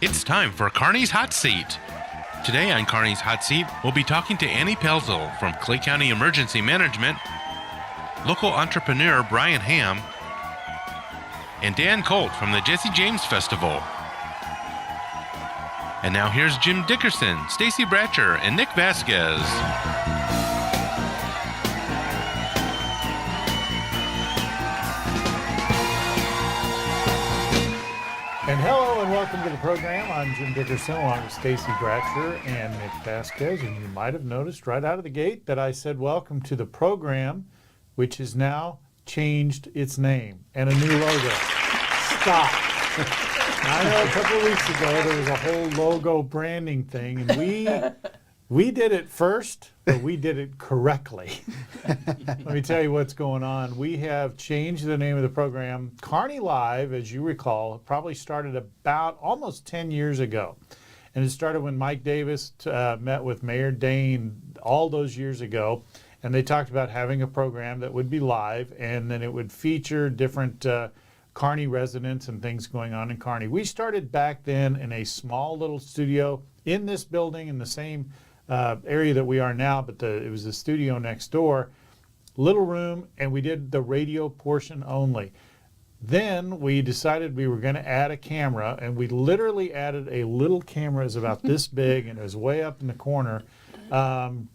It's time for Kearney's Hot Seat. Today on Kearney's Hot Seat, we'll be talking to Annie Poelzl from Clay County Emergency Management, local entrepreneur Brian Hamm, and Dan Colt from the Jesse James Festival. And now here's Jim Dickerson, Stacy Bratcher, and Nick Vasquez. And hello and welcome to the program. I'm Jim Dickerson along with Stacy Bratcher and Nick Vasquez. And you might have noticed right out of the gate that I said welcome to the program, which has now changed its name and a new logo. Stop. I know a couple of weeks ago there was a whole logo branding thing, and we did it first, but we did it correctly. Let me tell you what's going on. We have changed the name of the program. Kearney Live, as you recall, probably started about almost 10 years ago. And it started when Mike Davis met with Mayor Dane all those years ago. And they talked about having a program that would be live, and then it would feature different Kearney residents and things going on in Kearney. We started back then in a small little studio in this building in the same area that we are now, but it was the studio next door, little room, and we did the radio portion only. Then we decided we were going to add a camera, and we literally added a little camera. It's about this big, and it was way up in the corner. And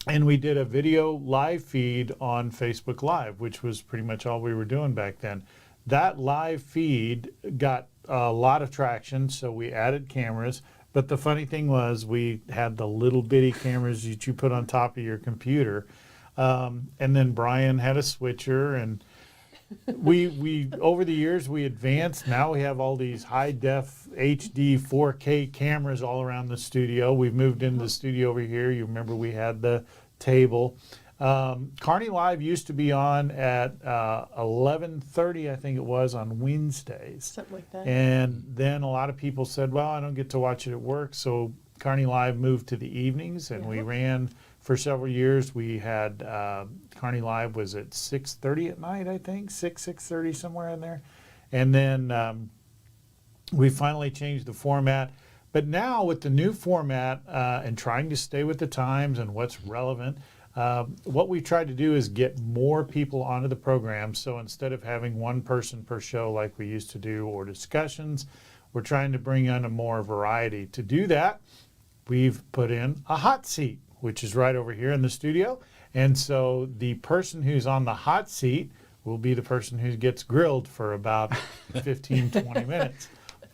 we did a video live feed on Facebook Live, which was pretty much all we were doing back then. That live feed got a lot of traction, so we added cameras. But the funny thing was we had the little bitty cameras that you put on top of your computer. And then Brian had a switcher, and we over the years we advanced. Now we have all these high def HD 4K cameras all around the studio. We've moved into the studio over here. You remember we had the table. Kearney Live used to be on at 11:30, I think it was, on Wednesdays. Something like that. And then a lot of people said, well, I don't get to watch it at work. So Kearney Live moved to the evenings, and we ran for several years. We had Kearney Live was at 6:30 at night, I think, 6:30, somewhere in there. And then we finally changed the format. But now with the new format and trying to stay with the times and what's relevant, what we tried to do is get more people onto the program. So instead of having one person per show like we used to do, or discussions, we're trying to bring in a more variety. To do that, we've put in a hot seat, which is right over here in the studio. And so the person who's on the hot seat will be the person who gets grilled for about 15, 20 minutes.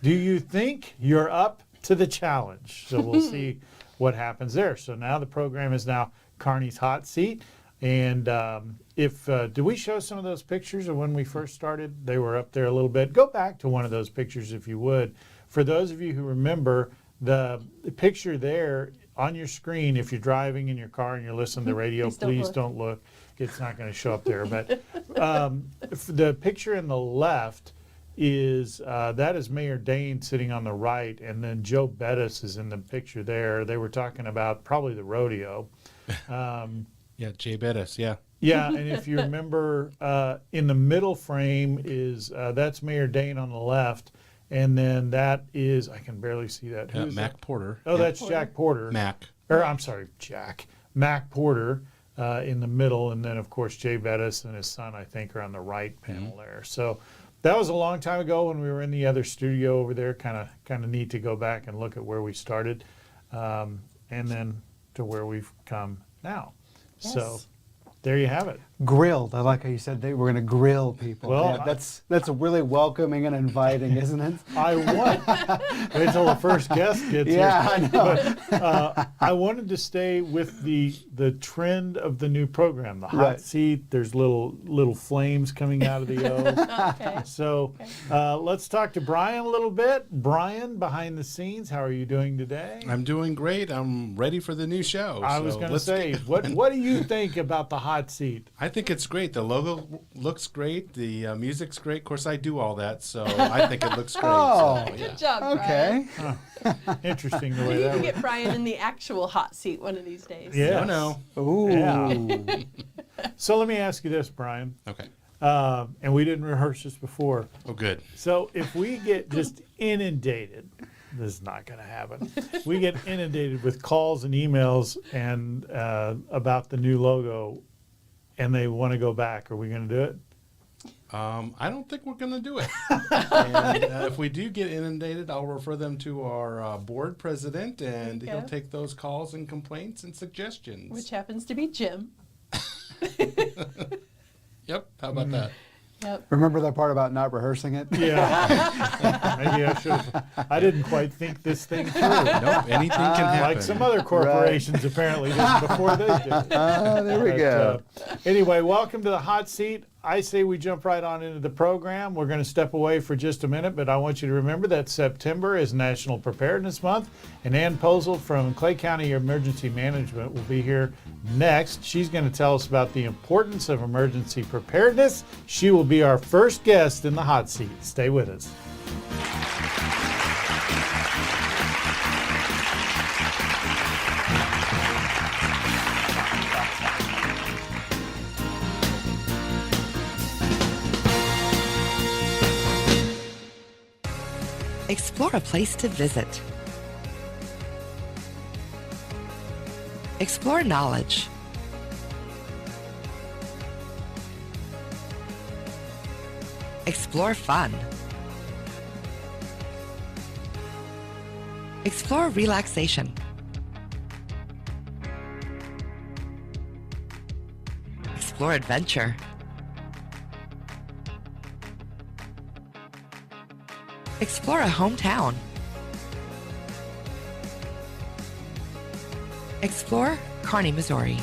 Do you think you're up to the challenge? So we'll see what happens there. So now the program is now Kearney's Hot Seat. And do we show some of those pictures of when we first started? They were up there a little bit. Go back to one of those pictures if you would. For those of you who remember, the picture there on your screen, if you're driving in your car and you're listening to the radio, please don't look. It's not going to show up there. But the picture in the left is that is Mayor Dane sitting on the right, and then Joe Bettis is in the picture there. They were talking about probably the rodeo. Yeah, Jay Bettis, yeah. Yeah, and if you remember, in the middle frame is that's Mayor Dane on the left, and then that is, I can barely see that. Who's Mac that? Porter. Oh, that's Jack Porter. Mac. I'm sorry, Jack. Mac Porter in the middle, and then of course Jay Bettis and his son, I think, are on the right panel there. So that was a long time ago when we were in the other studio over there. Kind of neat to go back and look at where we started, and then to where we've come now. Yes. So there you have it. Grilled. I like how you said they were going to grill people. Well, yeah, that's really welcoming and inviting, isn't it? I want. Wait till the first guest gets here. Yeah, I know. But, I wanted to stay with the trend of the new program, the hot Right. seat. There's little flames coming out of the O. Okay. So let's talk to Brian a little bit. Brian, behind the scenes, how are you doing today? I'm doing great. I'm ready for the new show. I was going to say, what do you think about the hot seat? I think it's great. The logo looks great. The music's great. Of course, I do all that, so I think it looks great. Oh, so, yeah. Good job, Okay. Interesting the way Brian. You that can works. get Brian in the actual hot seat one of these days. Yeah. No. Ooh. Yeah. So let me ask you this, Brian. Okay. And we didn't rehearse this before. Oh, good. So if we get just inundated this is not going to happen. We get inundated with calls and emails and about the new logo, and they want to go back. Are we going to do it? I don't think we're going to do it. And if we do get inundated, I'll refer them to our board president, and he'll take those calls and complaints and suggestions. Which happens to be Jim. Yep. How about that? Yep. Remember that part about not rehearsing it? Yeah. Maybe I should have. I didn't quite think this thing through. Nope. Anything can happen. Like some other corporations apparently did before they did. There we go. Anyway, welcome to the hot seat. I say we jump right on into the program. We're going to step away for just a minute, but I want you to remember that September is National Preparedness Month, and Ann Poelzl from Clay County Emergency Management will be here next. She's going to tell us about the importance of emergency preparedness. She will be our first guest in the hot seat. Stay with us. Explore a place to visit. Explore knowledge. Explore fun. Explore relaxation. Explore adventure. Explore a hometown. Explore Kearney, Missouri.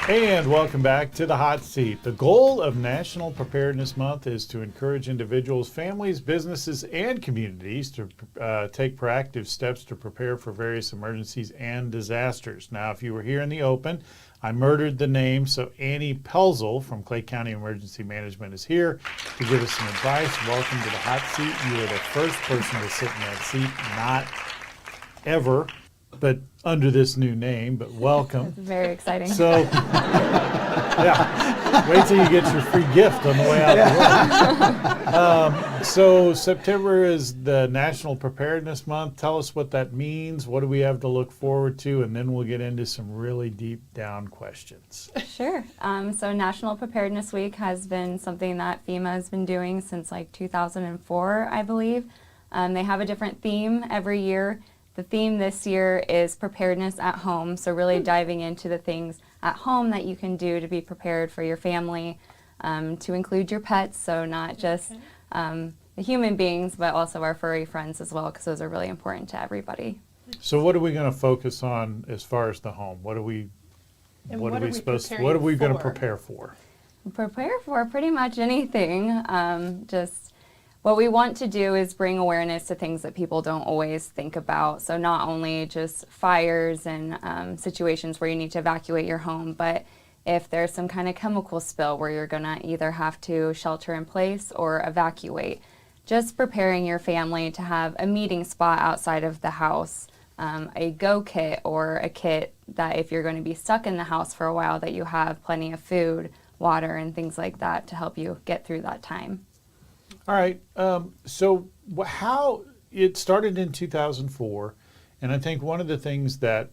And welcome back to the hot seat. The goal of National Preparedness Month is to encourage individuals, families, businesses, and communities to take proactive steps to prepare for various emergencies and disasters. Now, if you were here in the open, I murdered the name, so Annie Poelzl from Clay County Emergency Management is here to give us some advice. Welcome to the hot seat. You are the first person to sit in that seat, not ever, but under this new name, but welcome. It's very exciting. So, yeah, wait till you get your free gift on the way out the door. So September is the National Preparedness Month. Tell us what that means. What do we have to look forward to? And then we'll get into some really deep down questions. Sure. So National Preparedness Week has been something that FEMA has been doing since like 2004, I believe. They have a different theme every year. The theme this year is preparedness at home, so really diving into the things at home that you can do to be prepared for your family, to include your pets, so not just the human beings, but also our furry friends as well, because those are really important to everybody. So what are we going to focus on as far as the home? What are we going to prepare for? Prepare for pretty much anything. What we want to do is bring awareness to things that people don't always think about. So not only just fires and situations where you need to evacuate your home, but if there's some kind of chemical spill where you're going to either have to shelter in place or evacuate. Just preparing your family to have a meeting spot outside of the house, a go kit or a kit that if you're going to be stuck in the house for a while, that you have plenty of food, water, and things like that to help you get through that time. All right. So how it started in 2004, and I think one of the things that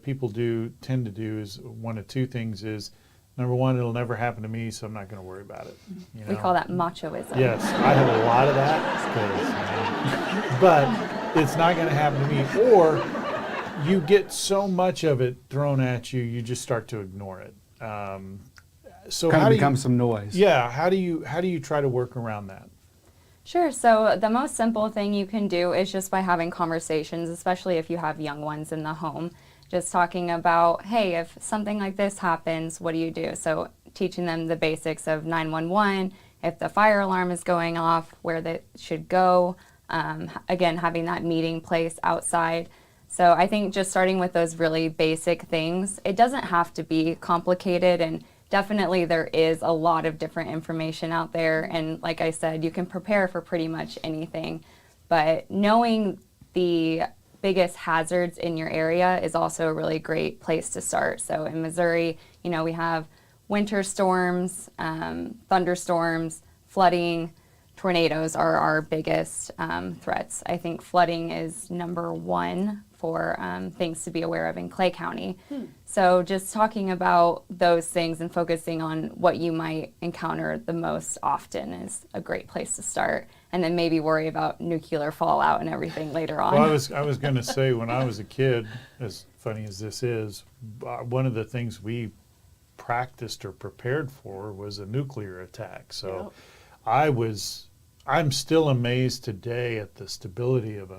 people tend to do is one of two things is, number one, it'll never happen to me, so I'm not going to worry about it. You We know? call that machoism. Yes, I have a lot of that, but it's not going to happen to me. Or you get so much of it thrown at you, you just start to ignore it. So Kind how of do becomes some noise. Yeah, how do you try to work around that? Sure. So the most simple thing you can do is just by having conversations, especially if you have young ones in the home, just talking about, hey, if something like this happens, what do you do? So teaching them the basics of 911, if the fire alarm is going off, where they should go, again, having that meeting place outside. So I think just starting with those really basic things, it doesn't have to be complicated, and definitely there is a lot of different information out there, and like I said, you can prepare for pretty much anything. but knowing the biggest hazards in your area is also a really great place to start. So in Missouri, we have winter storms, thunderstorms, flooding. Tornadoes are our biggest threats. I think flooding is number one for things to be aware of in Clay County. So just talking about those things and focusing on what you might encounter the most often is a great place to start. And then maybe worry about nuclear fallout and everything later on. Well, I was going to say, when I was a kid, as funny as this is, one of the things we practiced or prepared for was a nuclear attack. So I'm still amazed today at the stability of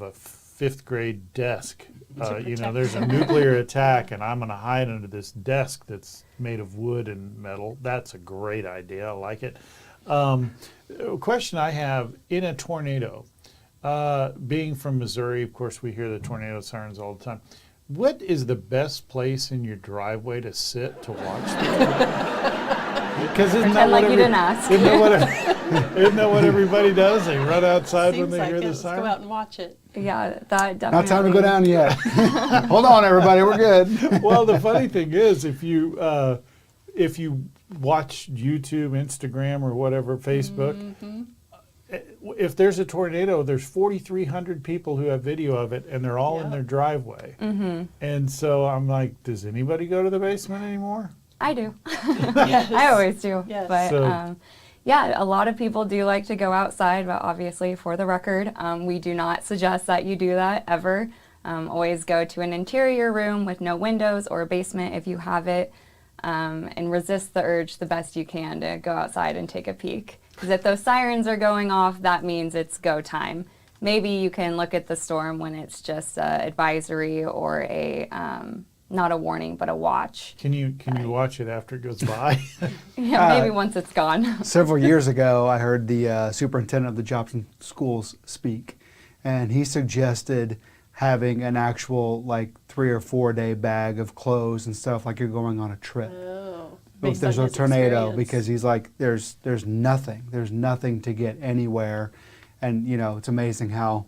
a fifth grade desk. There's a nuclear attack and I'm going to hide under this desk that's made of wood and metal. That's a great idea. I like it. A question I have, in a tornado, being from Missouri, of course, we hear the tornado sirens all the time. What is the best place in your driveway to sit to watch the tornado? Because Pretend like you didn't ask. Isn't that what everybody does? They run outside when Seems they like hear it. the Let's siren. go out and watch it. Yeah, that definitely. Not time to go down yet. Hold on, everybody. We're good. Well, the funny thing is, if you watch YouTube, Instagram, or whatever, Facebook, if there's a tornado, there's 4,300 people who have video of it, and they're all in their driveway. And so I'm like, does anybody go to the basement anymore? I do. Yes. I always do. Yes. But So- yeah, a lot of people do like to go outside, but obviously, for the record, we do not suggest that you do that ever. Always go to an interior room with no windows or a basement if you have it, and resist the urge the best you can to go outside and take a peek. Because if those sirens are going off, that means it's go time. Maybe you can look at the storm when it's just an advisory or a not a warning, but a watch. Can you watch it after it goes by? Yeah, maybe once it's gone. Several years ago, I heard the superintendent of the Jobson schools speak, and he suggested having an actual 3 or 4 day bag of clothes and stuff like you're going on a trip. Oh. If based there's on a his tornado, experience. because he's like, there's nothing to get anywhere, and it's amazing how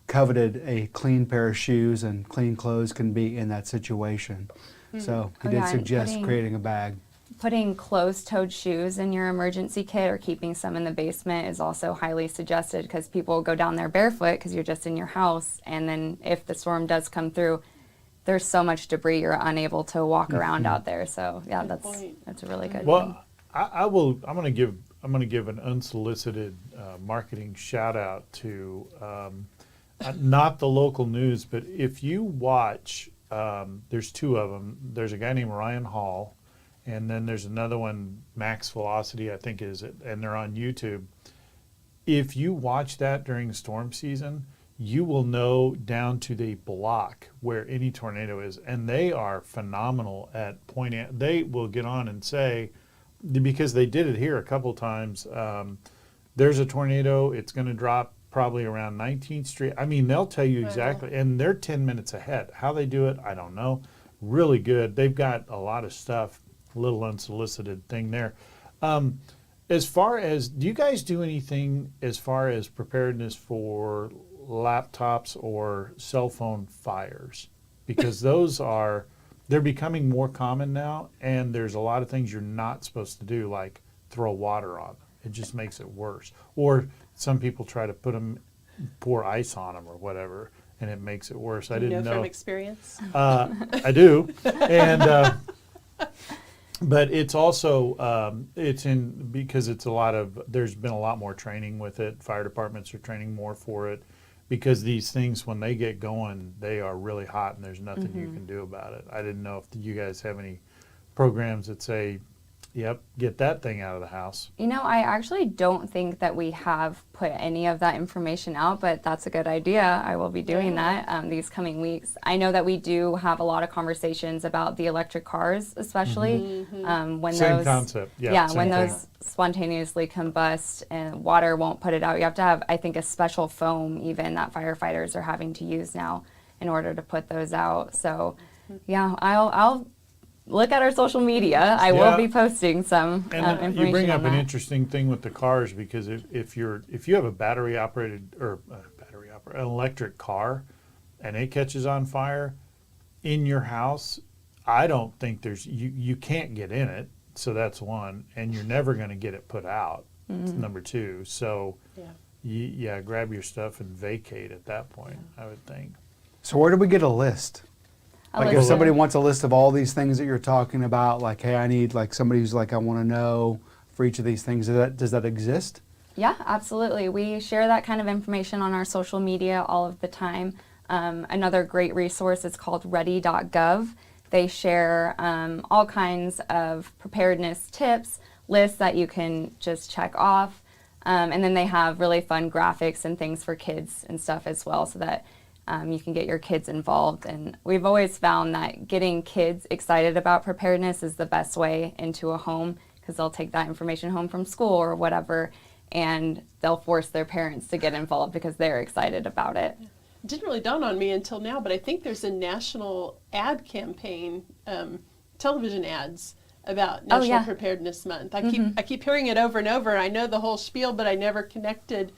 coveted a clean pair of shoes and clean clothes can be in that situation. So he Oh, did yeah, and suggest creating a bag. Putting closed-toed shoes in your emergency kit or keeping some in the basement is also highly suggested, because people go down there barefoot because you're just in your house, and then if the storm does come through, there's so much debris you're unable to walk around out there. So yeah, Good that's point. a really good thing. Well, I'm going to give an unsolicited marketing shout out to not the local news, but if you watch, there's two of them. There's a guy named Ryan Hall, and then there's another one, Max Velocity, I think is it, and they're on YouTube. If you watch that during storm season, you will know down to the block where any tornado is, and they are phenomenal at pointing. They will get on and say, because they did it here a couple times, there's a tornado, it's going to drop probably around 19th Street. I mean, they'll tell you exactly, and they're 10 minutes ahead. How they do it, I don't know. Really good. They've got a lot of stuff, a little unsolicited thing there. As far as, do you guys do anything as far as preparedness for laptops or cell phone fires? Because they're becoming more common now, and there's a lot of things you're not supposed to do, like throw water on them. It just makes it worse. Or some people try to pour ice on them or whatever, and it makes it worse. I didn't know. from experience. I do, and but it's also because it's there's been a lot more training with it. Fire departments are training more for it, because these things, when they get going, they are really hot, and there's nothing you can do about it. I didn't know if you guys have any programs that say, yep, get that thing out of the house. I actually don't think that we have put any of that information out, but that's a good idea. I will be doing that these coming weeks. I know that we do have a lot of conversations about the electric cars, especially when Same those concept. Yeah, yeah, same when thing. those spontaneously combust and water won't put it out. You have to have, I think, a special foam even that firefighters are having to use now in order to put those out. So yeah, I'll look at our social media. I will be posting some And information you bring on up an that. interesting thing with the cars, because if you have a an electric car and it catches on fire in your house, I don't think you can't get in it. So that's one, and you're never going to get it put out. It's number two. So grab your stuff and vacate at that point, I would think. So where do we get a list? Like if list somebody of- wants a list of all these things that you're talking about, like, hey, I need like somebody who's like, I want to know for each of these things. Does that exist? Yeah, absolutely. We share that kind of information on our social media all of the time. Another great resource is called ready.gov. They share all kinds of preparedness tips, lists that you can just check off. And then they have really fun graphics and things for kids and stuff as well, so that you can get your kids involved. And we've always found that getting kids excited about preparedness is the best way into a home, because they'll take that information home from school or whatever, and they'll force their parents to get involved because they're excited about it. It didn't really dawn on me until now, but I think there's a national ad campaign, television ads about National Preparedness Month. I keep hearing it over and over. I know the whole spiel, but I never connected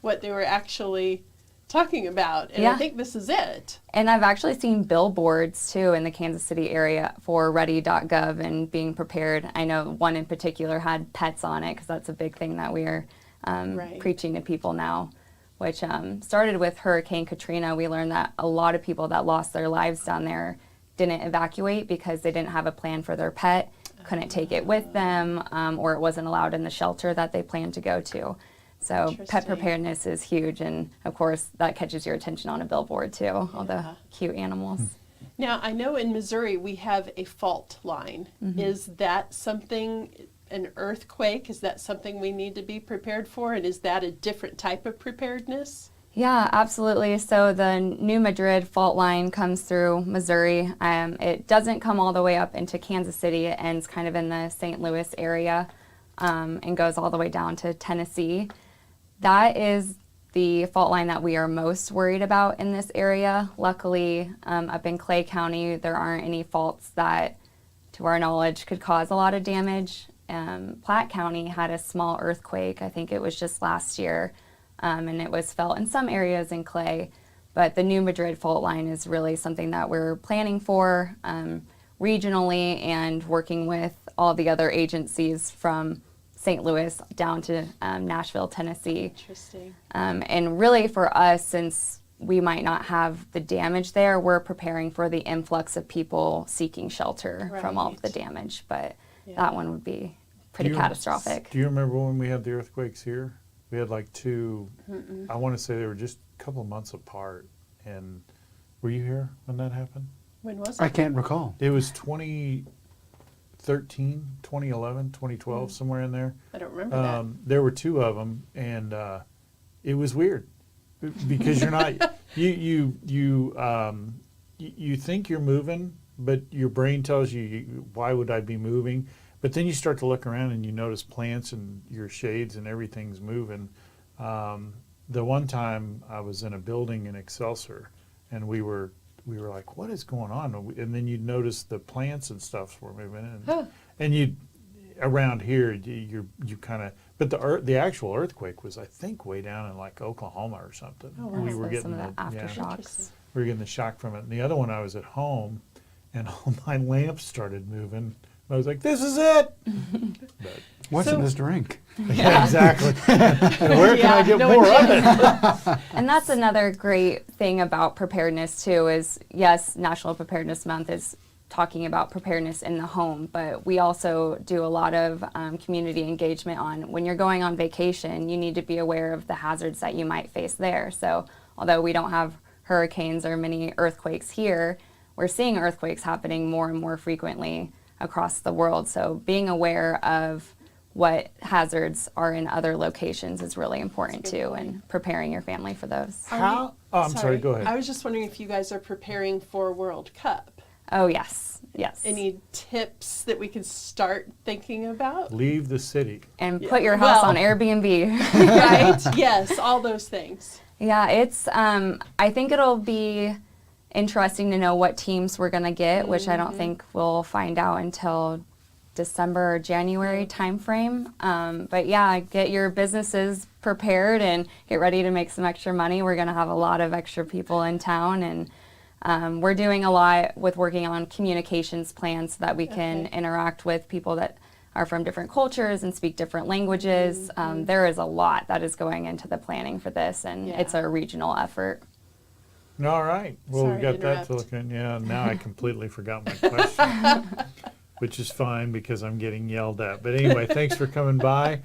what they were actually talking about. And I think this is it. And I've actually seen billboards too in the Kansas City area for ready.gov and being prepared. I know one in particular had pets on it, because that's a big thing that we are preaching to people now, which started with Hurricane Katrina. We learned that a lot of people that lost their lives down there didn't evacuate because they didn't have a plan for their pet, couldn't take it with them, or it wasn't allowed in the shelter that they planned to go to. So pet preparedness is huge, and of course that catches your attention on a billboard too, all the cute animals. Now, I know in Missouri we have a fault line. Is that something, an earthquake, is that something we need to be prepared for? And is that a different type of preparedness? Yeah, absolutely. So the New Madrid fault line comes through Missouri. It doesn't come all the way up into Kansas City. It ends kind of in the St. Louis area and goes all the way down to Tennessee. That is the fault line that we are most worried about in this area. Luckily, up in Clay County, there aren't any faults that, to our knowledge, could cause a lot of damage. Platte County had a small earthquake, I think it was just last year, and it was felt in some areas in Clay. But the New Madrid fault line is really something that we're planning for regionally, and working with all the other agencies from St. Louis down to Nashville, Tennessee. Interesting. And really for us, since we might not have the damage there, we're preparing for the influx of people seeking shelter from all of the damage. But that one would be pretty catastrophic. Do you remember when we had the earthquakes here? We had like two, I want to say they were just a couple of months apart. And were you here when that happened? When was it? I can't recall. It was 2013, 2011, 2012, somewhere in there. I don't remember that. There were two of them, and it was weird because you're not you think you're moving, but your brain tells you, why would I be moving? But then you start to look around and you notice plants and your shades and everything's moving. The one time I was in a building in Excelsior, and we were like, what is going on? And then you'd notice the plants and stuff were moving, and you around here you kind of. But the actual earthquake was, I think, way down in like Oklahoma or something. Oh, wow. We were So getting some of the aftershocks. Interesting. we were getting the shock from it. And the other one, I was at home, and all my lamps started moving. I was like, this is it. But, What's So- in this drink? yeah, exactly. Where can I get no more of kidding. it? And that's another great thing about preparedness too, is yes, National Preparedness Month is talking about preparedness in the home, but we also do a lot of community engagement on when you're going on vacation, you need to be aware of the hazards that you might face there. So although we don't have hurricanes or many earthquakes here, we're seeing earthquakes happening more and more frequently across the world. So being aware of what hazards are in other locations is really important too, and preparing your family for those. How? Oh, I'm sorry. Go ahead. I was just wondering if you guys are preparing for World Cup. Oh yes, yes. Any tips that we can start thinking about? Leave the city. And Yeah. put your house Well- on Airbnb. Right? Yes, all those things. Yeah, it's, I think it'll be interesting to know what teams we're going to get, which I don't think we'll find out until December or January timeframe. But yeah, get your businesses prepared and get ready to make some extra money. We're going to have a lot of extra people in town, and we're doing a lot with working on communications plans so that we can interact with people that are from different cultures and speak different languages. There is a lot that is going into the planning for this, and it's a regional effort. All right. Well, Sorry we to got that to look at. Yeah, now I completely forgot my question, which is fine because I'm getting yelled at. But anyway, thanks for coming by.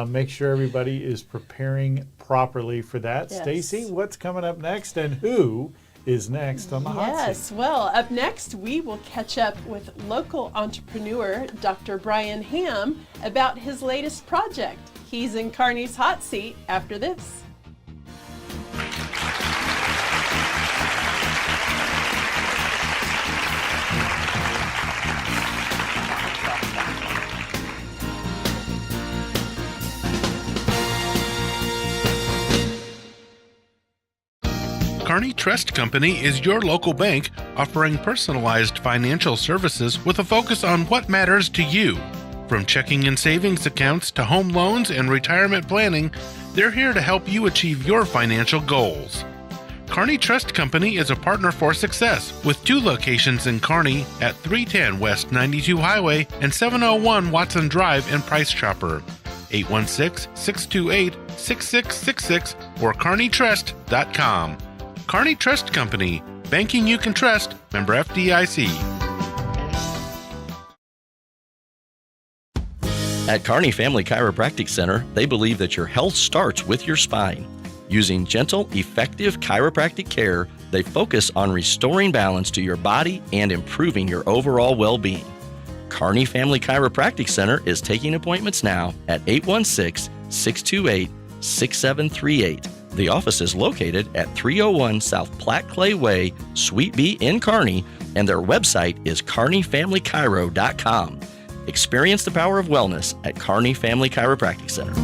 Make sure everybody is preparing properly for that. Yes. Stacy, what's coming up next, and who is next on the hot seat? Yes, well, up next we will catch up with local entrepreneur Dr. Brian Hamm about his latest project. He's in Kearney's hot seat after this. Kearney Trust Company is your local bank offering personalized financial services with a focus on what matters to you. From checking and savings accounts to home loans and retirement planning, they're here to help you achieve your financial goals. Kearney Trust Company is a partner for success with 2 locations in Kearney at 310 West 92 Highway and 701 Watson Drive in Price Chopper. 816-628-6666 or kearneytrust.com. Kearney Trust Company, banking you can trust, member FDIC. At Kearney Family Chiropractic Center, they believe that your health starts with your spine. Using gentle, effective chiropractic care, they focus on restoring balance to your body and improving your overall well-being. Kearney Family Chiropractic Center is taking appointments now at 816-628-6738. The office is located at 301 South Platte Clay Way, Suite B in Kearney, and their website is kearneyfamilychiro.com. Experience the power of wellness at Kearney Family Chiropractic Center.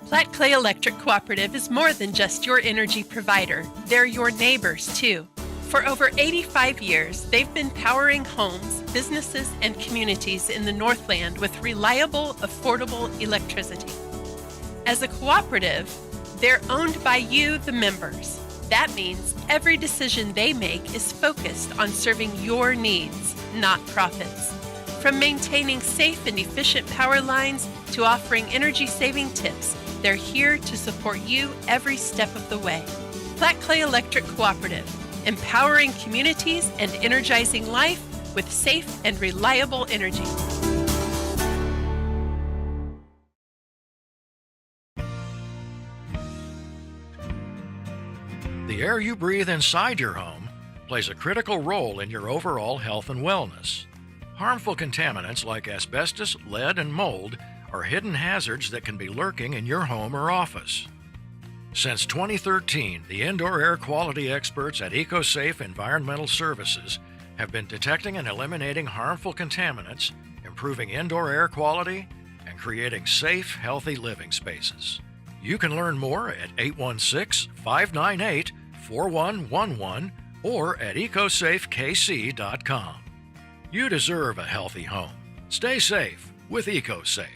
Platte Clay Electric Cooperative is more than just your energy provider. They're your neighbors, too. For over 85 years, they've been powering homes, businesses, and communities in the Northland with reliable, affordable electricity. As a cooperative, they're owned by you, the members. That means every decision they make is focused on serving your needs, not profits. From maintaining safe and efficient power lines to offering energy-saving tips, they're here to support you every step of the way. Platte Clay Electric Cooperative, empowering communities and energizing life with safe and reliable energy. The air you breathe inside your home plays a critical role in your overall health and wellness. Harmful contaminants like asbestos, lead, and mold are hidden hazards that can be lurking in your home or office. Since 2013, the indoor air quality experts at EcoSafe Environmental Services have been detecting and eliminating harmful contaminants, improving indoor air quality, and creating safe, healthy living spaces. You can learn more at 816-598-4111 or at ecosafekc.com. You deserve a healthy home. Stay safe with EcoSafe.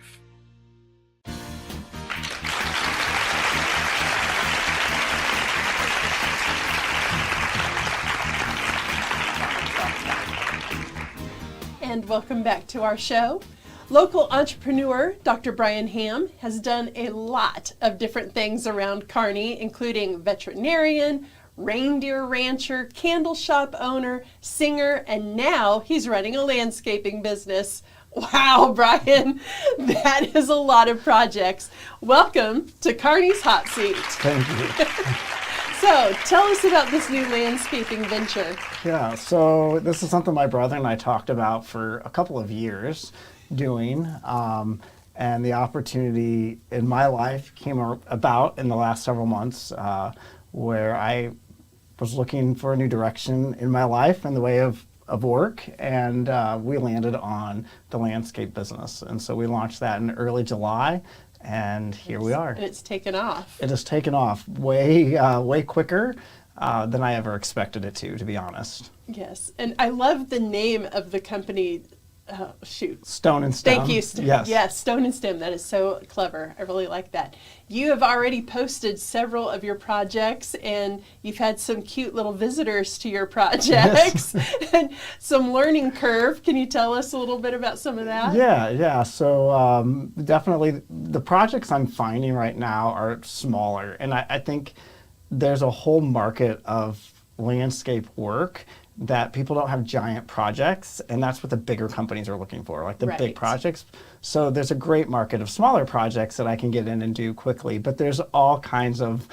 And welcome back to our show. Local entrepreneur Dr. Brian Hamm has done a lot of different things around Kearney, including veterinarian, reindeer rancher, candle shop owner, singer, and now he's running a landscaping business. Wow, Brian, that is a lot of projects. Welcome to Kearney's Hot Seat. Thank you. So, tell us about this new landscaping venture. Yeah, so this is something my brother and I talked about for a couple of years doing, and the opportunity in my life came about in the last several months where I was looking for a new direction in my life in the way of work, and we landed on the landscape business. And so we launched that in early July. And here we are. And it's taken off. It has taken off way quicker than I ever expected it to be honest. Yes, and I love the name of the company. Stone and Stem. Thank you. Yes, Stone and Stem. That is so clever. I really like that. You have already posted several of your projects, and you've had some cute little visitors to your projects, and some learning curve. Can you tell us a little bit about some of that? Yeah. So definitely the projects I'm finding right now are smaller, and I think there's a whole market of landscape work that people don't have giant projects, and that's what the bigger companies are looking for, like the big projects. So there's a great market of smaller projects that I can get in and do quickly, but there's all kinds of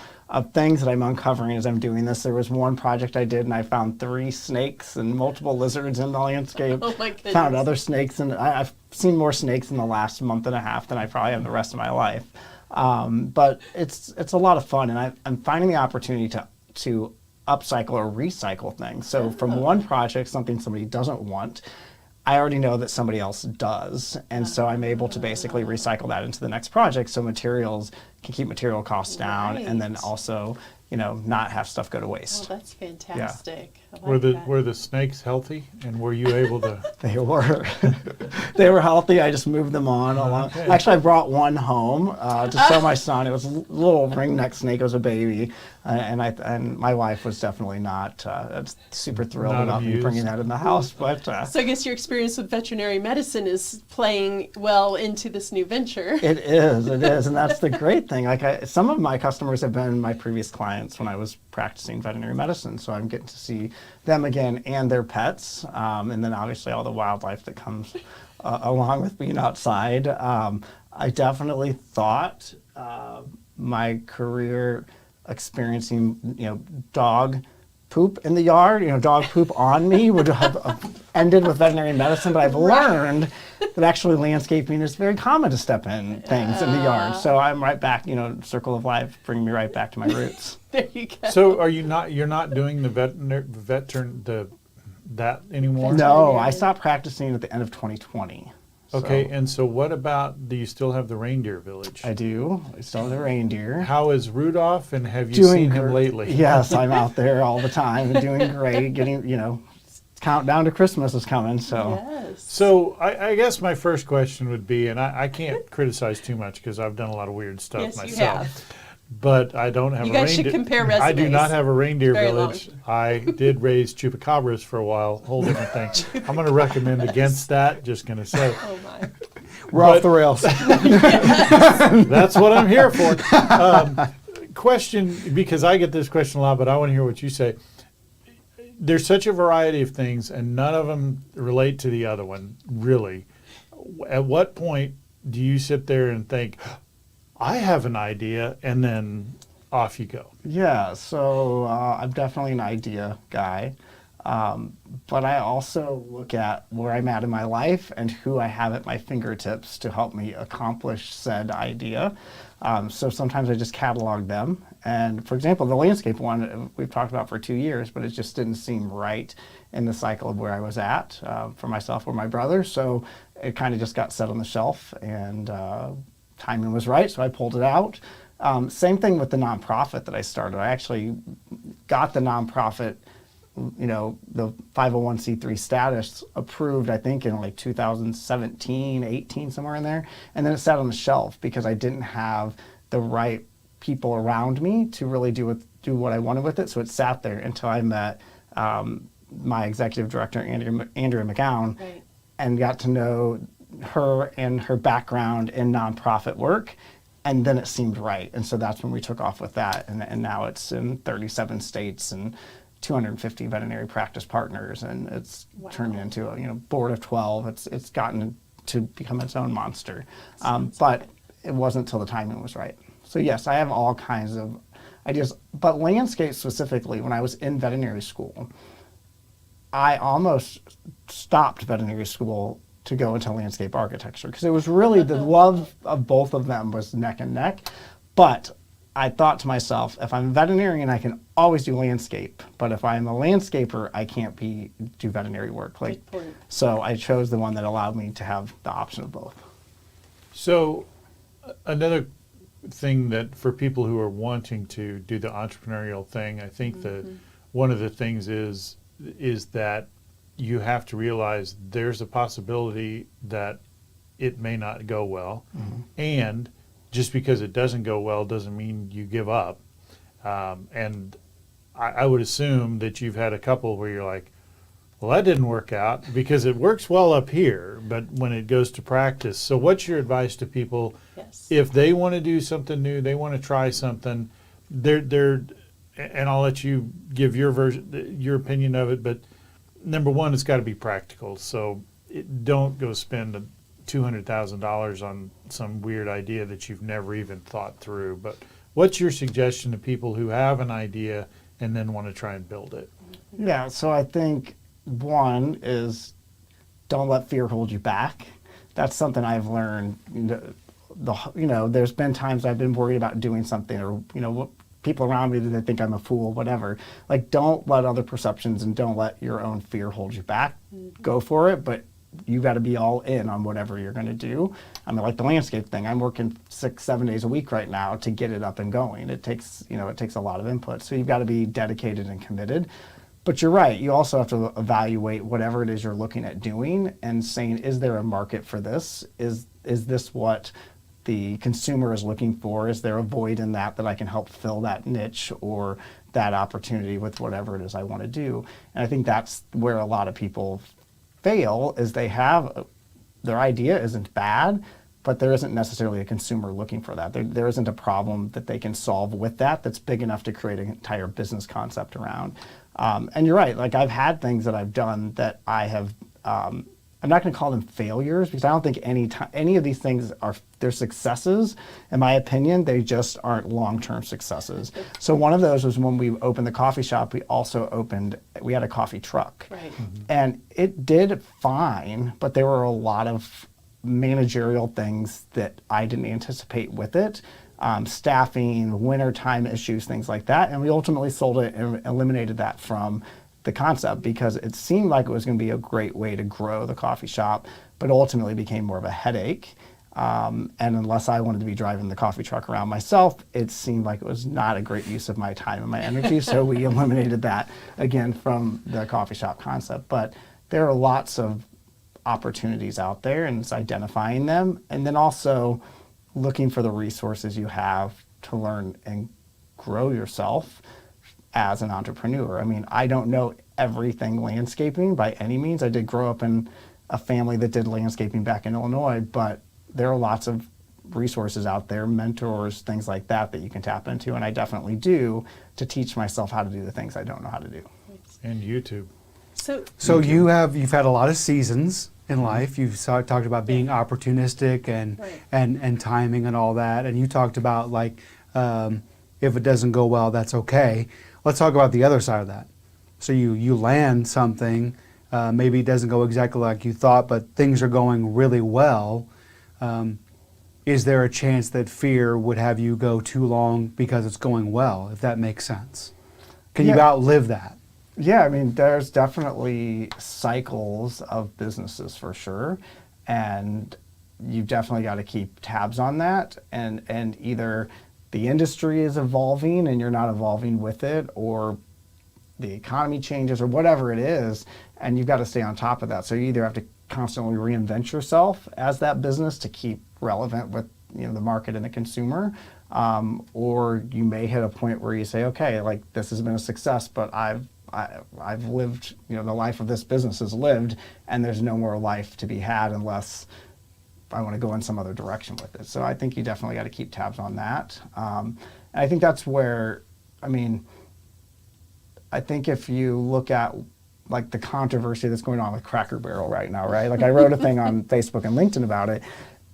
things that I'm uncovering as I'm doing this. There was one project I did and I found 3 snakes and multiple lizards in the landscape. Oh my goodness. Found other snakes, and I've seen more snakes in the last month and a half than I probably have the rest of my life. But it's a lot of fun, and I'm finding the opportunity to upcycle or recycle things. So from one project, something somebody doesn't want, I already know that somebody else does. And so I'm able to basically recycle that into the next project, so materials can keep material costs down, and then also, not have stuff go to waste. Well, that's fantastic. I like Were the snakes healthy, and were you able to? They were. They were healthy. I just moved them on along. Okay. Actually, I brought one home to show my son. It was a little ringneck snake. It was a baby, and my wife was definitely not super thrilled about me bringing that in the house. But so I guess your experience with veterinary medicine is playing well into this new venture. It is, and that's the great thing. Some of my customers have been my previous clients when I was practicing veterinary medicine, so I'm getting to see them again and their pets, and then obviously all the wildlife that comes along with being outside. I definitely thought my career experiencing, dog poop in the yard, dog poop on me would have ended with veterinary medicine, but I've learned that actually landscaping is very common to step in things in the yard. So I'm right back, circle of life, bring me right back to my roots. There you go. So you're not doing that anymore? No, I stopped practicing at the end of 2020. Okay, and so what about, do you still have the reindeer village? I do. I still have the reindeer. How is Rudolph, and have you seen him lately? Yes, I'm out there all the time and doing great, getting, countdown to Christmas is coming, so. Yes. So I guess my first question would be, and I can't criticize too much because I've done a lot of weird stuff myself. You have. But I don't have you a reindeer. You guys should compare resumes. I do not have a reindeer village. Long. I did raise chupacabras for a while, whole different thing. I'm going to recommend against that, just going to say. Oh my. We're off the rails. That's what I'm here for. Question, because I get this question a lot, but I want to hear what you say. There's such a variety of things, and none of them relate to the other one, really. At what point do you sit there and think, I have an idea, and then off you go? Yeah, so I'm definitely an idea guy, but I also look at where I'm at in my life and who I have at my fingertips to help me accomplish said idea. So sometimes I just catalog them. And for example, the landscape one we've talked about for 2 years, but it just didn't seem right in the cycle of where I was at for myself or my brother. So it kind of just got set on the shelf, and timing was right, so I pulled it out. Same thing with the nonprofit that I started. I actually got the nonprofit, the 501c3 status approved, I think in like 2017, 18, somewhere in there. And then it sat on the shelf because I didn't have the right people around me to really do what I wanted with it. So it sat there until I met my executive director, Andrea McGowan, and got to know her and her background in nonprofit work, and then it seemed right, and so that's when we took off with that, and now it's in 37 states and 250 veterinary practice partners, and it's turned into a board of 12. It's gotten to become its own monster, but it wasn't until the timing was right. So yes, I have all kinds of ideas, but landscape specifically, when I was in veterinary school, I almost stopped veterinary school to go into landscape architecture, because it was really the love of both of them was neck and neck. But I thought to myself, if I'm a veterinarian, I can always do landscape. But if I'm a landscaper, I can't do veterinary work. So I chose the one that allowed me to have the option of both. So Another thing that for people who are wanting to do the entrepreneurial thing, I think that one of the things is that you have to realize there's a possibility that it may not go well, and just because it doesn't go well doesn't mean you give up. And I would assume that you've had a couple where you're like, well, that didn't work out, because it works well up here, but when it goes to practice. So what's your advice to people if they want to do something new, they want to try something, and I'll let you give your version, your opinion of it, but number one, it's got to be practical. So don't go spend $200,000 on some weird idea that you've never even thought through. But what's your suggestion to people who have an idea and then want to try and build it? Yeah, so I think one is don't let fear hold you back. That's something I've learned. There's been times I've been worried about doing something, or what people around me, they think I'm a fool, whatever. Like, don't let other perceptions and don't let your own fear hold you back. Go for it, but you got to be all in on whatever you're going to do. I mean, like the landscape thing, I'm working 6-7 days a week right now to get it up and going. It takes a lot of input. So you've got to be dedicated and committed. But you're right. You also have to evaluate whatever it is you're looking at doing and saying, is there a market for this? Is this what the consumer is looking for? Is there a void in that I can help fill that niche or that opportunity with whatever it is I want to do? And I think that's where a lot of people fail, is they have their idea isn't bad, but there isn't necessarily a consumer looking for that. There isn't a problem that they can solve with that's big enough to create an entire business concept around. And you're right, like I've had things that I've done that I have, I'm not going to call them failures, because I don't think any of these things they're successes. In my opinion, they just aren't long-term successes. So one of those was when we opened the coffee shop, we had a coffee truck. Right. And it did fine, but there were a lot of managerial things that I didn't anticipate with it. Staffing, wintertime issues, things like that. And we ultimately sold it and eliminated that from the concept, because it seemed like it was going to be a great way to grow the coffee shop, but ultimately became more of a headache. And unless I wanted to be driving the coffee truck around myself, it seemed like it was not a great use of my time and my energy. So we eliminated that again from the coffee shop concept. But there are lots of opportunities out there, and it's identifying them, and then also looking for the resources you have to learn and grow yourself as an entrepreneur. I mean, I don't know everything landscaping by any means. I did grow up in a family that did landscaping back in Illinois, but there are lots of resources out there, mentors, things like that you can tap into, and I definitely do, to teach myself how to do the things I don't know how to do. And YouTube. So you've had a lot of seasons in life. You've talked about being opportunistic and timing and all that, and you talked about like if it doesn't go well, that's okay. Let's talk about the other side of that. So you land something, maybe it doesn't go exactly like you thought, but things are going really well. Is there a chance that fear would have you go too long because it's going well, if that makes sense? Can you outlive that? Yeah, I mean, there's definitely cycles of businesses for sure, and you've definitely got to keep tabs on that, and either the industry is evolving and you're not evolving with it, or the economy changes, or whatever it is, and you've got to stay on top of that. So you either have to constantly reinvent yourself as that business to keep relevant with the market and the consumer, or you may hit a point where you say, okay, like this has been a success, but I've lived, the life of this business is lived, and there's no more life to be had unless I want to go in some other direction with it. So I think you definitely got to keep tabs on that. And I think that's where, I think if you look at like the controversy that's going on with Cracker Barrel right now, right? Like I wrote a thing on Facebook and LinkedIn about it,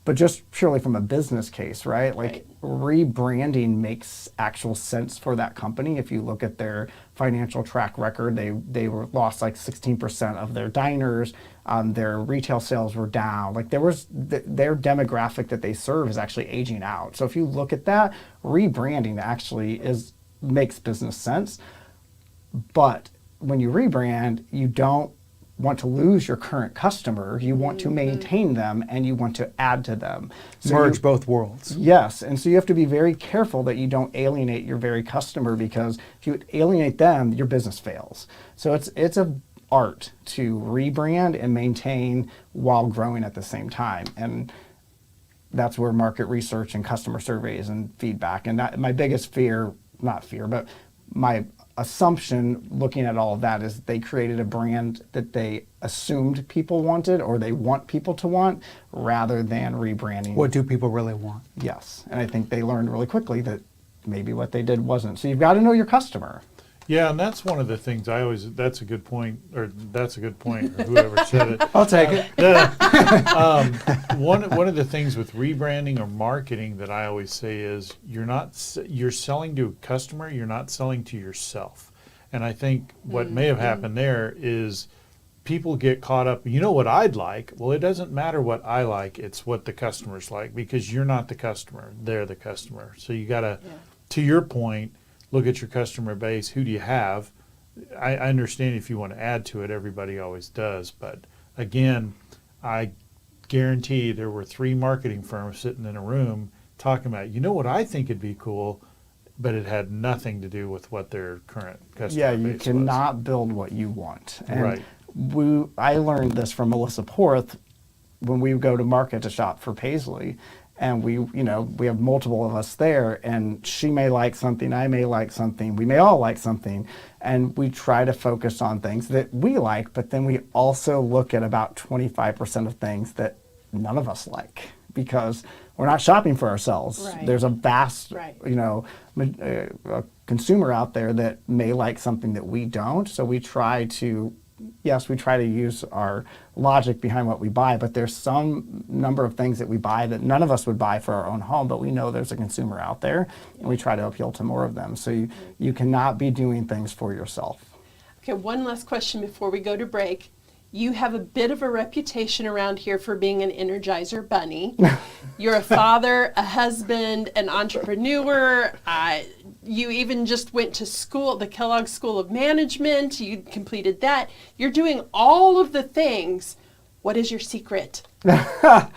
but just purely from a business case, right? Like rebranding makes actual sense for that company. If you look at their financial track record, they were lost like 16% of their diners. Their retail sales were down. Like their demographic that they serve is actually aging out. So if you look at that, rebranding actually makes business sense. But when you rebrand, you don't want to lose your current customer. You want to maintain them, and you want to add to them. So Merge both worlds. Yes, and so you have to be very careful that you don't alienate your very customer, because if you alienate them, your business fails. So it's a art to rebrand and maintain while growing at the same time. And that's where market research and customer surveys and feedback, and that, my biggest fear, not fear, but my assumption looking at all of that is they created a brand that they assumed people wanted, or they want people to want, rather than rebranding. What do people really want? Yes, and I think they learned really quickly that maybe what they did wasn't. So you've got to know your customer. Yeah, and that's one of the things I always, that's a good point, or whoever said it. I'll take it. One of the things with rebranding or marketing that I always say is you're selling to a customer, you're not selling to yourself. And I think what may have happened there is people get caught up, you know what I'd like? Well, it doesn't matter what I like, it's what the customers like, because you're not the customer, they're the customer. So you got to your point, look at your customer base. Who do you have? I understand if you want to add to it, everybody always does. But again, I guarantee there were 3 marketing firms sitting in a room talking about, you know what I think would be cool, but it had nothing to do with what their current customer base was. You cannot build what you want. And right. I learned this from Melissa Porth when we go to market to shop for Poelzl. And we have multiple of us there, and she may like something, I may like something, we may all like something, and we try to focus on things that we like, but then we also look at about 25% of things that none of us like, because we're not shopping for ourselves. Right. There's a vast, Right. A consumer out there that may like something that we don't, so we try to use our logic behind what we buy, but there's some number of things that we buy that none of us would buy for our own home, but we know there's a consumer out there, and we try to appeal to more of them. So you cannot be doing things for yourself. Okay, one last question before we go to break. You have a bit of a reputation around here for being an Energizer bunny. You're a father, a husband, an entrepreneur. You even just went to school, the Kellogg School of Management. You completed that. You're doing all of the things. What is your secret? My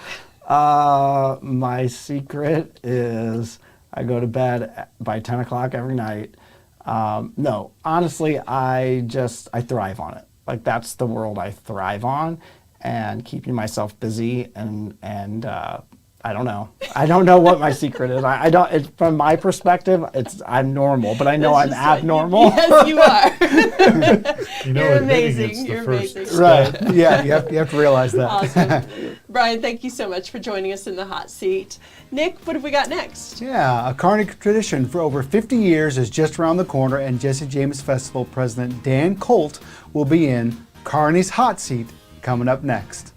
secret is I go to bed by 10 o'clock every night. No, honestly, I thrive on it. Like, that's the world I thrive on, and keeping myself busy, and I don't know. I don't know what my secret is. I don't. From my perspective, I'm normal, but I know I'm abnormal. Yes, you are. You're amazing. You're amazing. Right. Yeah, you have to realize that. Awesome. Brian, thank you so much for joining us in the hot seat. Nick, what have we got next? Yeah, a Kearney tradition for over 50 years is just around the corner, and Jesse James Festival President Dan Colt will be in Kearney's hot seat coming up next.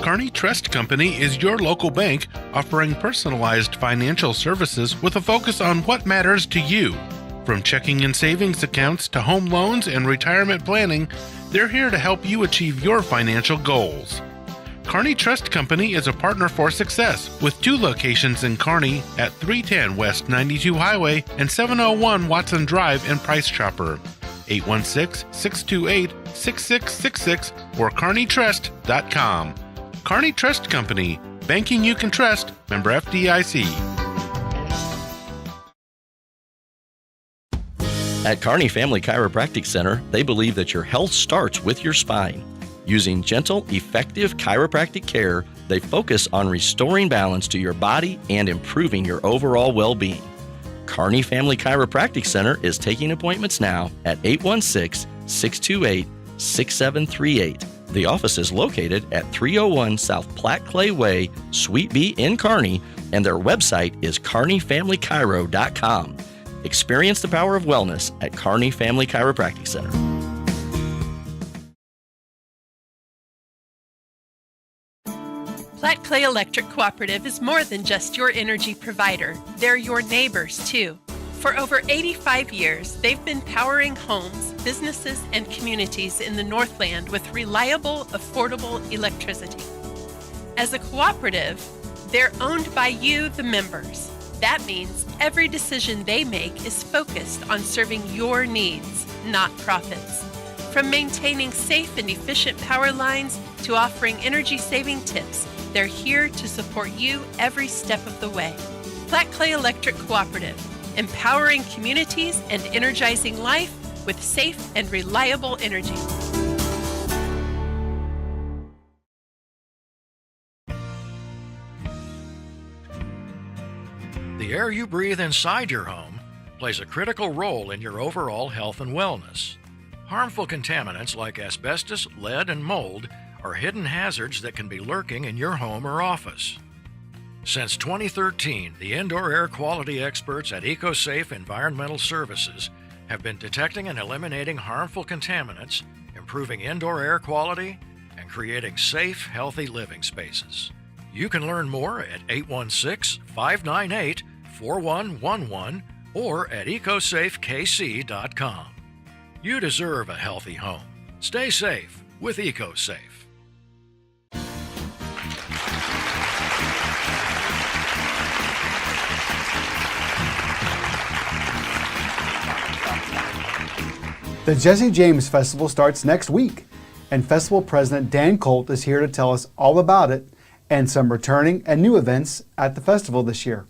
Kearney Trust Company is your local bank offering personalized financial services with a focus on what matters to you. From checking and savings accounts to home loans and retirement planning, they're here to help you achieve your financial goals. Kearney Trust Company is a partner for success with 2 locations in Kearney at 310 West 92 Highway and 701 Watson Drive in Price Chopper. 816-628-6666 or kearneytrust.com. Kearney Trust Company, banking you can trust, member FDIC. At Kearney Family Chiropractic Center, they believe that your health starts with your spine. Using gentle, effective chiropractic care, they focus on restoring balance to your body and improving your overall well-being. Kearney Family Chiropractic Center is taking appointments now at 816-628-6738. The office is located at 301 South Platte Clay Way, Suite B in Kearney, and their website is kearneyfamilychiro.com. Experience the power of wellness at Kearney Family Chiropractic Center. Platte Clay Electric Cooperative is more than just your energy provider. They're your neighbors, too. For over 85 years, they've been powering homes, businesses, and communities in the Northland with reliable, affordable electricity. As a cooperative, they're owned by you, the members. That means every decision they make is focused on serving your needs, not profits. From maintaining safe and efficient power lines to offering energy-saving tips, they're here to support you every step of the way. Platte Clay Electric Cooperative, empowering communities and energizing life with safe and reliable energy. The air you breathe inside your home plays a critical role in your overall health and wellness. Harmful contaminants like asbestos, lead, and mold are hidden hazards that can be lurking in your home or office. Since 2013, the indoor air quality experts at EcoSafe Environmental Services have been detecting and eliminating harmful contaminants, improving indoor air quality, and creating safe, healthy living spaces. You can learn more at 816-598-4111 or at ecosafekc.com. You deserve a healthy home. Stay safe with EcoSafe. The Jesse James Festival starts next week, and Festival President Dan Colt is here to tell us all about it and some returning and new events at the festival this year.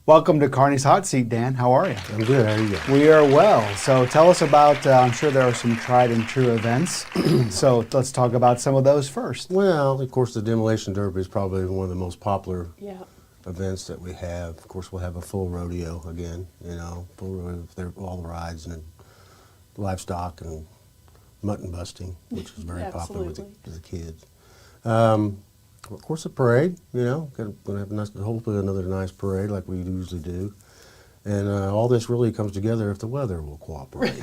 Welcome to Kearney's Hot Seat, Dan. How are you? I'm good. How are you? We are well. So tell us about, I'm sure there are some tried and true events. So let's talk about some of those first. Well, of course, the Demolition Derby is probably one of the most popular Yeah. events that we have. Of course, we'll have a full rodeo again, full rodeo, all the rides and livestock and mutton busting, which is very popular with the kids. Of course, a parade, going to have hopefully another nice parade like we usually do. And all this really comes together if the weather will cooperate.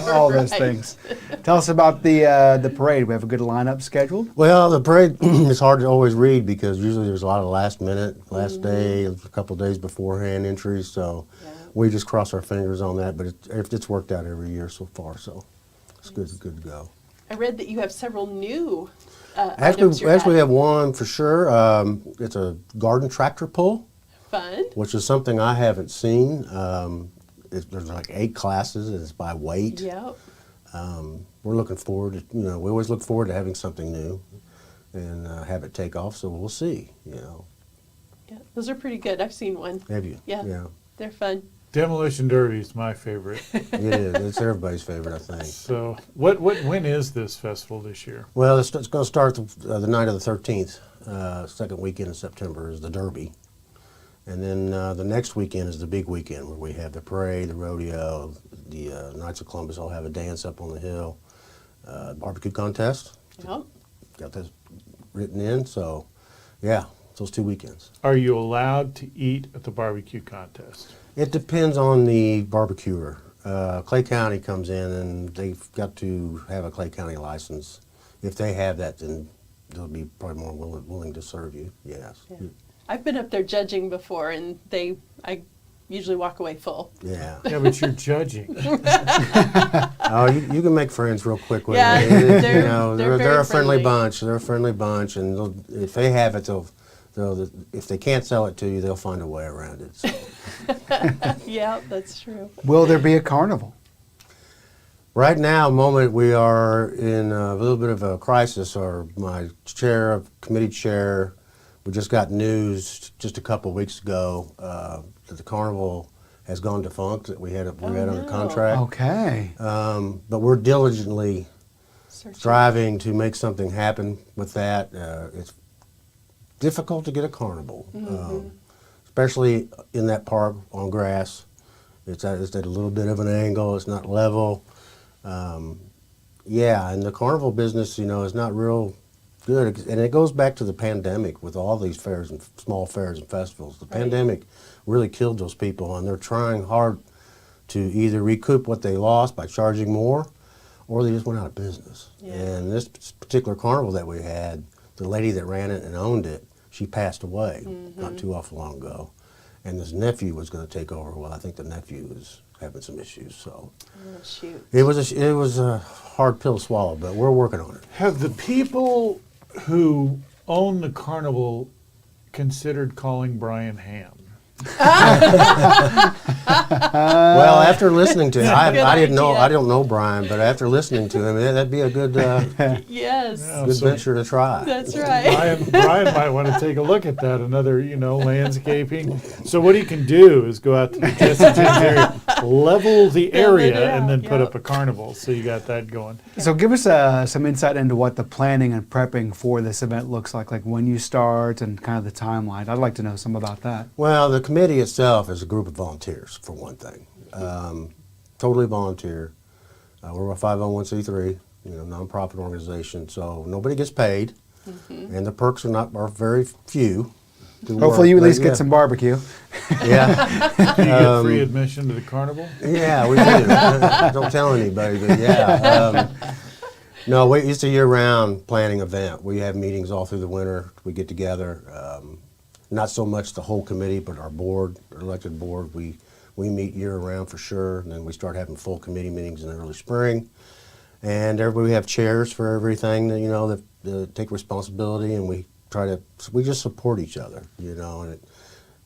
All those things. Tell us about the parade. We have a good lineup scheduled? Well, the parade is hard to always read because usually there's a lot of last day, a couple of days beforehand entries. So we just cross our fingers on that. But it's worked out every year so far, so it's good to go. I read that you have several new Actually, we have one for sure. It's a garden tractor pull. Fun. Which is something I haven't seen. There's like 8 classes, and it's by weight. Yep. We're looking forward to, we always look forward to having something new and have it take off, so we'll see, Yeah, those are pretty good. I've seen one. Have you? Yeah. They're fun. Demolition Derby is my favorite. It is. It's everybody's favorite, I think. So, when is this festival this year? Well, it's going to start the night of the 13th. Second weekend in September is the Derby. And then the next weekend is the big weekend where we have the parade, the rodeo, the Knights of Columbus all have a dance up on the hill, barbecue contest. Yep. Got that written in, so yeah, those 2 weekends. Are you allowed to eat at the barbecue contest? It depends on the barbecuer. Clay County comes in and they've got to have a Clay County license. If they have that, then they'll be probably more willing to serve you, yes. Yeah. I've been up there judging before, and I usually walk away full. Yeah. Yeah, but you're judging. Oh, you can make friends real quick with Yeah, them. they're a friendly friendly. bunch. They're a friendly bunch, and if they have it, if they can't sell it to you, they'll find a way around it. So. Yeah, that's true. Will there be a carnival? Right now, moment we are in a little bit of a crisis. My committee chair, we just got news just a couple of weeks ago that the carnival has gone defunct. That we had under contract. Okay. But we're diligently striving to make something happen with that. It's difficult to get a carnival, especially in that park on grass. It's at a little bit of an angle. It's not level. And the carnival business, is not real good. And it goes back to the pandemic with all these fairs and small fairs and festivals. The pandemic really killed those people, and they're trying hard to either recoup what they lost by charging more, or they just went out of business. Yeah. And this particular carnival that we had, the lady that ran it and owned it, she passed away not too awful long ago. and his nephew was going to take over. Well, I think the nephew is having some issues, so. Oh, shoot. It was a hard pill to swallow, but we're working on it. Have the people who own the carnival considered calling Brian Hamm? Well, after listening to him, I didn't know, idea. I don't know Brian, but after listening to him, that'd be a good, Yes. good venture to try. That's right. Brian might want to take a look at that. Another, landscaping. So what he can do is go out to the Jesse James area, level the area, and then put up a carnival. So you got that going. So give us some insight into what the planning and prepping for this event looks like when you start and kind of the timeline. I'd like to know some about that. Well, the committee itself is a group of volunteers, for one thing. Totally volunteer. We're a 501c3, nonprofit organization, so nobody gets paid, and the perks are very few. Hopefully you at least get some barbecue. Yeah. Do you get free admission to the carnival? Yeah, we do. Don't tell anybody, but yeah. No, it's a year-round planning event. We have meetings all through the winter. We get together. Not so much the whole committee, but our board, our elected board. We meet year-round for sure, and then we start having full committee meetings in the early spring. And we have chairs for everything that take responsibility, and we just support each other, and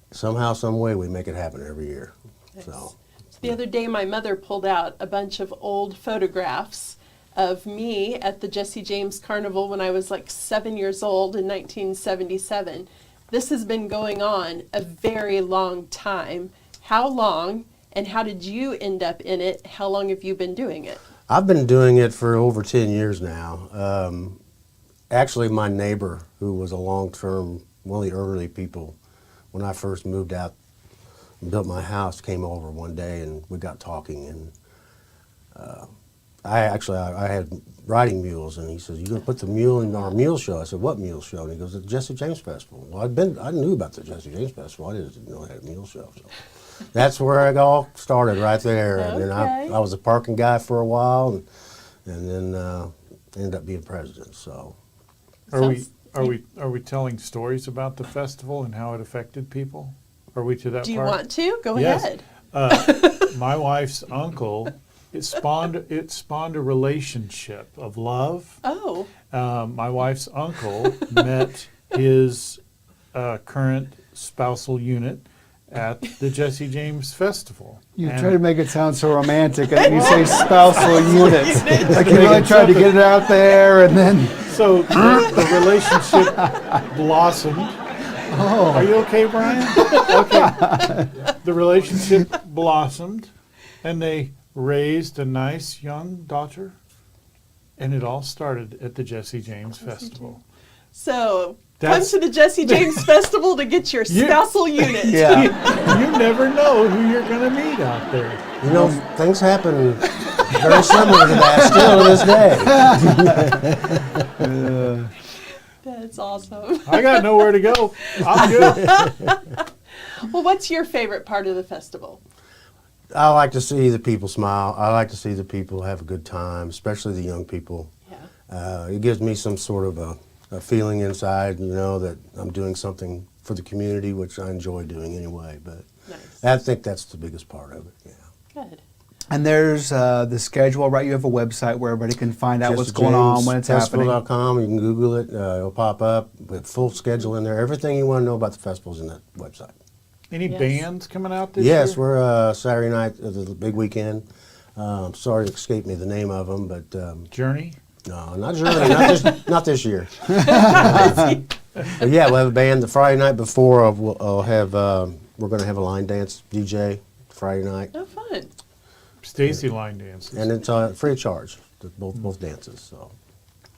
somehow, some way, we make it happen every year. Nice. So the other day, my mother pulled out a bunch of old photographs of me at the Jesse James Carnival when I was like 7 years old in 1977. This has been going on a very long time. How long, and how did you end up in it? How long have you been doing it? I've been doing it for over 10 years now. Actually, my neighbor, who was a long-term, one of the early people, when I first moved out and built my house, came over one day and we got talking. And I had riding mules, and he says, "You're going to put the mule in our mule show?" I said, "What mule show?" And he goes, "The Jesse James Festival." Well, I knew about the Jesse James Festival. I didn't know they had a mule show. So that's where it all started, right there. And then I was a parking guy for a while, and then ended up being president. So Are we telling stories about the festival and how it affected people? Are we to that part? Do you want to? Go Yes. ahead. My wife's uncle, it spawned a relationship of love. Oh. My wife's uncle met his current spousal unit at the Jesse James Festival. You try to make it sound so romantic, and then you say spousal unit. Like you really tried to get it out there, and then... So the relationship blossomed. Oh. Are you okay, Brian? Okay. The relationship blossomed, and they raised a nice young daughter, and it all started at the Jesse James Festival. So come to the Jesse James Festival to get your spousal unit. yeah, you never know who you're going to meet out there. Things happen very similar to that still to this day. That's awesome. I got nowhere to go. I'm good. Well, what's your favorite part of the festival? I like to see the people smile. I like to see the people have a good time, especially the young people. Yeah. It gives me some sort of a feeling inside, that I'm doing something for the community, which I enjoy doing anyway. But nice. I think that's the biggest part of it. Yeah. Good. And there's the schedule, right? You have a website where everybody can find out what's going on, when it's happening. JessieJamesFestival.com. You can Google it. It'll pop up with full schedule in there. Everything you want to know about the festival's in that website. Any bands coming out this year? Yes, we're Saturday night, the big weekend. Sorry, it escaped me the name of them, but Journey? No, not Journey. not this year. But yeah, we'll have a band the Friday night before. We're going to have a line dance DJ Friday night. Oh, fun. Stacy line dances. And it's free of charge, both dances. So.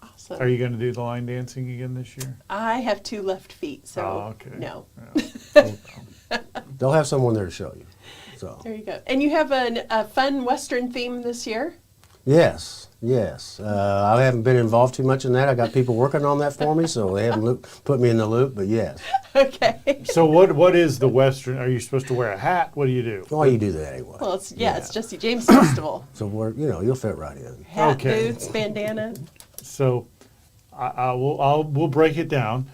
Awesome. Are you going to do the line dancing again this year? I have 2 left feet, so no. They'll have someone there to show you. So. There you go. And you have a fun Western theme this year? Yes. I haven't been involved too much in that. I got people working on that for me, so they haven't put me in the loop, but yes. Okay. So what is the Western? Are you supposed to wear a hat? What do you do? Well, you do that anyway. Well, it's Jesse James Festival. So you'll fit right in. Hat, boots, bandana. So we'll break it down.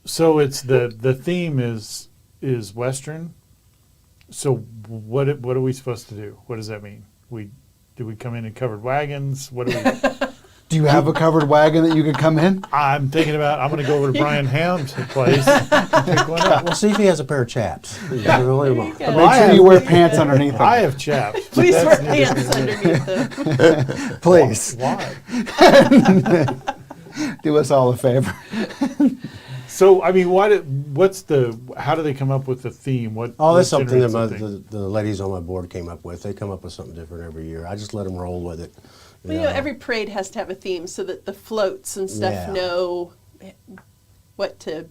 So it's the theme is Western So what are we supposed to do? What does that mean? Do we come in covered wagons? What do we? Do you have a covered wagon that you could come in? I'm thinking about. I'm going to go over to Brian Hamm's place. And pick one up. We'll see if he has a pair of chaps. Make sure you wear pants underneath them. I have chaps. Please wear pants underneath them. Please. Why? Do us all a favor. So, I mean, how do they come up with the theme? That's something that the ladies on my board came up with. They come up with something different every year. I just let them roll with it. Well, every parade has to have a theme so that the floats and stuff know what to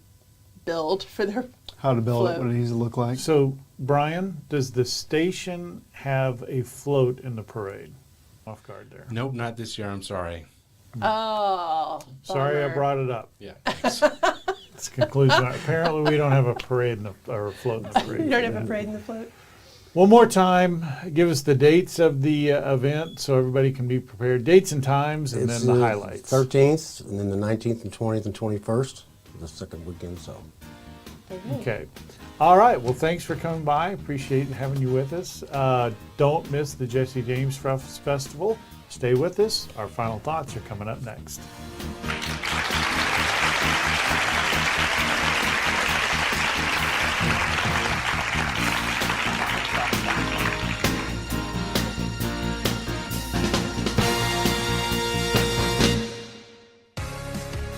build for their How to build float. it, what it needs to look like. So, Brian, does the station have a float in the parade? Off guard there. Nope, not this year. I'm sorry. Oh, Sorry I bummer. brought it up. Yeah. It's conclusion. Apparently, we don't have a parade or a float in the parade. You don't have a parade in the float? One more time, give us the dates of the event so everybody can be prepared. Dates and times, and then the highlights. 13th, and then the 19th and 20th and 21st, the second weekend. So. Okay. All right. Well, thanks for coming by. Appreciate having you with us. Don't miss the Jesse James Festival. Stay with us. Our final thoughts are coming up next.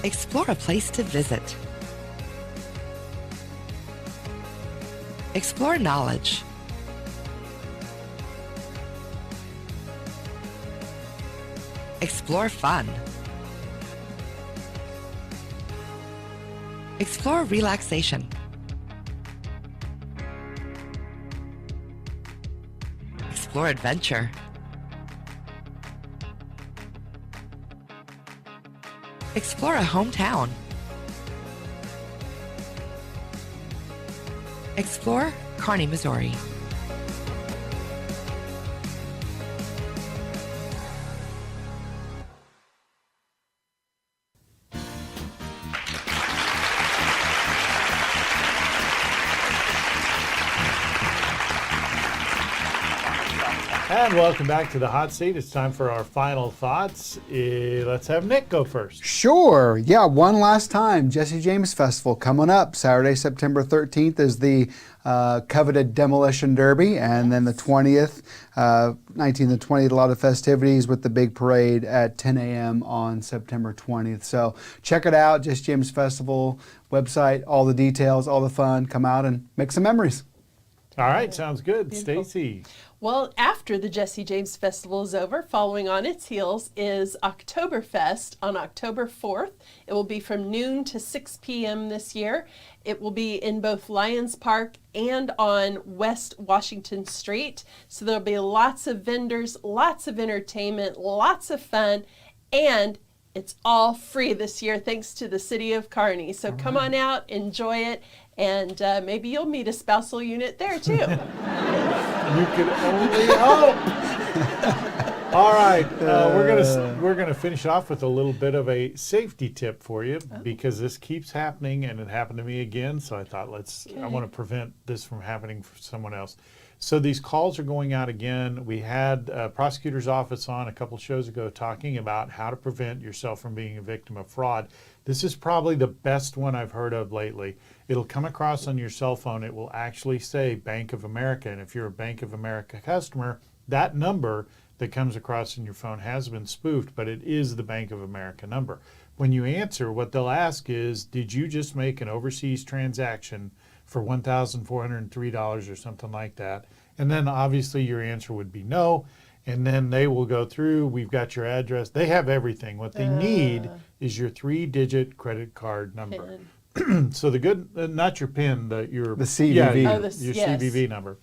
Explore a place to visit. Explore knowledge. Explore fun. Explore relaxation. Explore adventure. Explore a hometown. Explore Kearney, Missouri. And welcome back to the hot seat. It's time for our final thoughts. Let's have Nick go first. Sure. Yeah, one last time. Jesse James Festival coming up. Saturday, September 13th is the coveted Demolition Derby. And then the 20th, 19th and 20th, a lot of festivities with the big parade at 10 a.m. on September 20th. So check it out. Jesse James Festival website, all the details, all the fun. Come out and make some memories. All right. Sounds good. Stacy. Well, after the Jesse James Festival is over, following on its heels is Oktoberfest on October 4th. It will be from noon to 6 p.m. this year. It will be in both Lions Park and on West Washington Street. So there'll be lots of vendors, lots of entertainment, lots of fun, and it's all free this year thanks to the city of Kearney. So come on out, enjoy it, and maybe you'll meet a spousal unit there too. You can only hope. All right, we're gonna finish off with a little bit of a safety tip for you because this keeps happening, and it happened to me again. So I thought, I want to prevent this from happening for someone else. So these calls are going out again. We had a prosecutor's office on a couple shows ago talking about how to prevent yourself from being a victim of fraud. This is probably the best one I've heard of lately. It'll come across on your cell phone. It will actually say Bank of America. And if you're a Bank of America customer, that number that comes across in your phone has been spoofed, but it is the Bank of America number. When you answer, what they'll ask is, did you just make an overseas transaction for $1,403 or something like that? And then obviously your answer would be no. And then they will go through, we've got your address. They have everything. What they need is your 3-digit credit card number. So the good, not your PIN, the CVV. Yeah, your CVV number.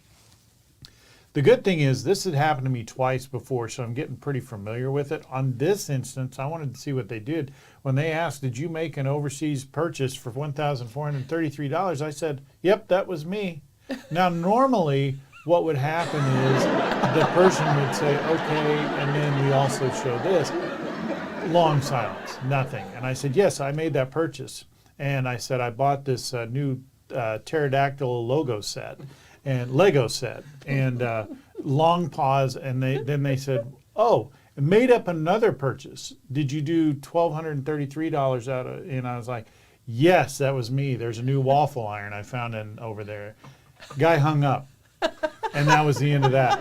The good thing is this had happened to me twice before, so I'm getting pretty familiar with it. On this instance, I wanted to see what they did. When they asked, did you make an overseas purchase for $1,433? I said, yep, that was me. Now, normally, what would happen is the person would say, okay, and then we also show this. Long silence, nothing. And I said, yes, I made that purchase. And I said, I bought this new pterodactyl logo set. and Lego set, and long pause, and then they said, oh, made up another purchase. Did you do $1,233 out of? And I was like, yes, that was me. There's a new waffle iron I found over there. Guy hung up, and that was the end of that.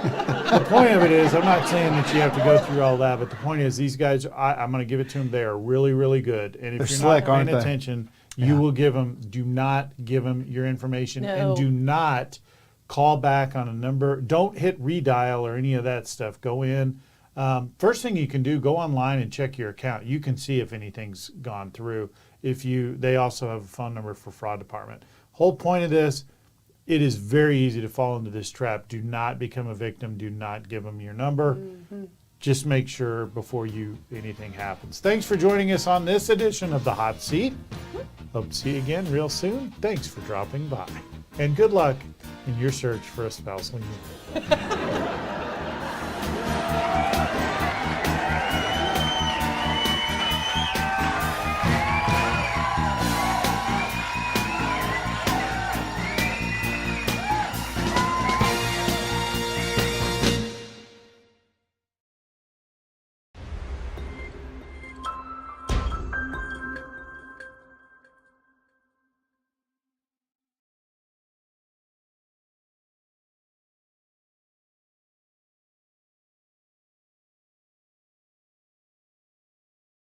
The point of it is, I'm not saying that you have to go through all that, but the point is, these guys, I'm going to give it to them. They are really, really good. And if They're you're slick, not paying aren't they? attention, you will give them. Do not give them your information, No. and do not call back on a number. Don't hit redial or any of that stuff. Go in. First thing you can do, go online and check your account. You can see if anything's gone through. They also have a phone number for fraud department. Whole point of this, it is very easy to fall into this trap. Do not become a victim. Do not give them your number. Mm-hmm. Just make sure before anything happens. Thanks for joining us on this edition of The Hot Seat. Hope to see you again real soon. Thanks for dropping by. And good luck in your search for a spousal union.